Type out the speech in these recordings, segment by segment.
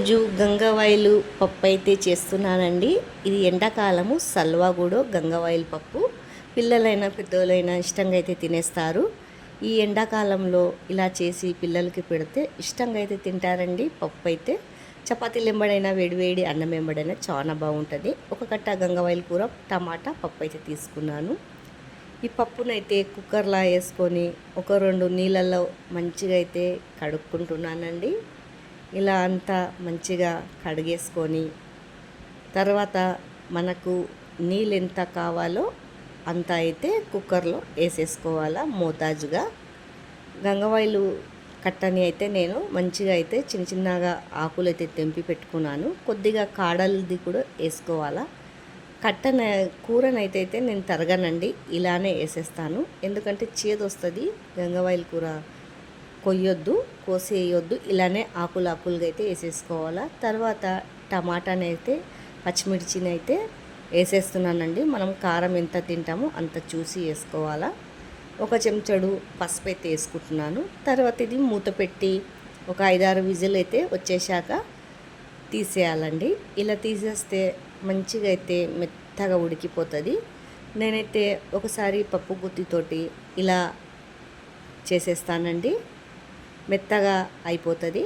ఈరోజు గంగవాయిలు పప్పు అయితే చేస్తున్నానండి. ఇది ఎండాకాలము సల్వాగూడో గంగవాయిల్ పప్పు. పిల్లలైనా పెద్దోళ్ళైనా ఇష్టంగా అయితే తినేస్తారు. ఈ ఎండాకాలంలో ఇలా చేసి పిల్లలకి పెడితే ఇష్టంగా అయితే తింటారండి. పప్పు అయితే చపాతీలు ఎంబడైనా వేడివేడి అన్నం ఎంబడైనా చాలా బాగుంటుంది. ఒక కట్ట గంగవాయిల్ కూర టమాటా పప్పు అయితే తీసుకున్నాను. ఈ పప్పునైతే కుక్కర్లో వేసుకొని ఒక 2 నీళ్ళల్లో మంచిగా అయితే కడుక్కుంటున్నానండి. ఇలా అంతా మంచిగా కడిగేసుకొని తర్వాత మనకు నీళ్ళు ఎంత కావాలో అంత అయితే కుక్కర్లో వేసేసుకోవాలా మోతాజుగా. గంగవాయిలు కట్టని అయితే నేను మంచిగా అయితే చిన్న చిన్నగా ఆకులు అయితే తెంపి పెట్టుకున్నాను. కొద్దిగా కాడలది కూడా వేసుకోవాలా. కట్టన కూరనైతే నేను తరగనండి, ఇలానే వేసేస్తాను. ఎందుకంటే చేదు వస్తుంది. గంగవాయిల్ కూర కొయ్యొద్దు, కోసి వేయొద్దు, ఇలానే ఆకులు ఆకులుగా అయితే వేసేసుకోవాలా. తర్వాత టమాటాని అయితే పచ్చిమిర్చిని అయితే వేసేస్తున్నానండి. మనం కారం ఎంత తింటామో అంత చూసి వేసుకోవాలా. ఒక చెంచాడు పసుపు అయితే వేసుకుంటున్నాను. తర్వాత ఇది మూత పెట్టి ఒక 5-6 విజిల్ అయితే వచ్చేసాక తీసేయాలండి. ఇలా తీసేస్తే మంచిగా అయితే మెత్తగా ఉడికిపోతుంది. నేనైతే ఒకసారి పప్పు గుత్తితోటి ఇలా చేసేస్తానండి, మెత్తగా అయిపోతుంది.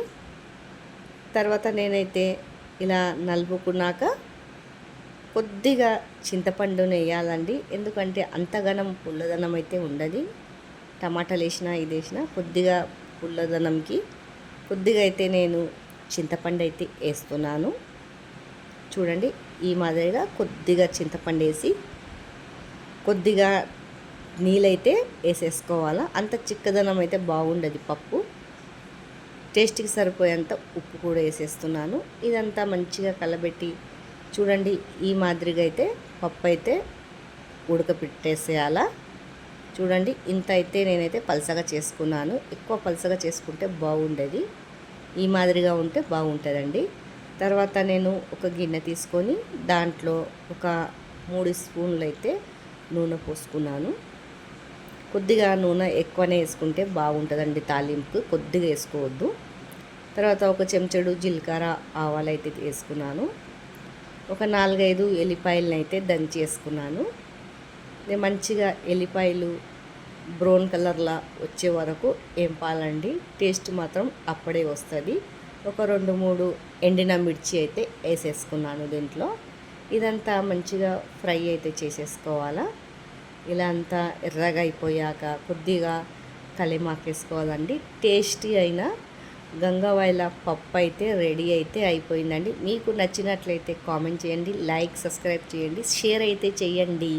తర్వాత నేనైతే ఇలా నలుపుకున్నాక కొద్దిగా చింతపండుని వేయాలండి. ఎందుకంటే అంతగనం పుల్లదనం అయితే ఉండదు. టమాటాలు వేసినా ఇది వేసినా కొద్దిగా పుల్లదనంకి కొద్దిగా అయితే నేను చింతపండు అయితే వేస్తున్నాను. చూడండి, ఈ మాదిరిగా కొద్దిగా చింతపండు వేసి కొద్దిగా నీళ్ళైతే వేసేసుకోవాలా. అంత చిక్కదనం అయితే బాగుండదు పప్పు. టేస్ట్కి సరిపోయేంత ఉప్పు కూడా వేసేస్తున్నాను. ఇదంతా మంచిగా కలబెట్టి చూడండి, ఈ మాదిరిగా అయితే పప్పు అయితే ఉడకపెట్టేసేయాలా. చూడండి, ఇంత అయితే నేనైతే పలసగా చేసుకున్నాను. ఎక్కువ పలసగా చేసుకుంటే బాగుండేది, ఈ మాదిరిగా ఉంటే బాగుంటుందండి. తర్వాత నేను ఒక గిన్నె తీసుకొని దాంట్లో ఒక 3 స్పూన్లు అయితే నూనె పోసుకున్నాను. కొద్దిగా నూనె ఎక్కువనే వేసుకుంటే బాగుంటుందండి. తాలింపు కొద్దిగా వేసుకోవద్దు. తర్వాత ఒక చెంచాడు జీలకర్ర ఆవాలు అయితే వేసుకున్నాను. ఒక 4-5 ఎల్లిపాయలను అయితే దంచి వేసుకున్నాను. నేను మంచిగా ఎల్లిపాయలు బ్రౌన్ కలర్లా వచ్చే వరకు ఏంపాలండి. టేస్ట్ మాత్రం అప్పుడే వస్తుంది. ఒక 2-3 ఎండిన మిర్చి అయితే వేసేసుకున్నాను దీంట్లో. ఇదంతా మంచిగా ఫ్రై అయితే చేసేసుకోవాలా. ఇలా అంతా ఎర్రగా అయిపోయాక కొద్దిగా కలిమాకు వేసుకోవాలండి. టేస్టీ అయిన గంగవాయిల పప్పు అయితే రెడీ అయితే అయిపోయిందండి. మీకు నచ్చినట్లయితే కామెంట్ చేయండి, లైక్ సబ్స్క్రైబ్ చేయండి, షేర్ అయితే చేయండి.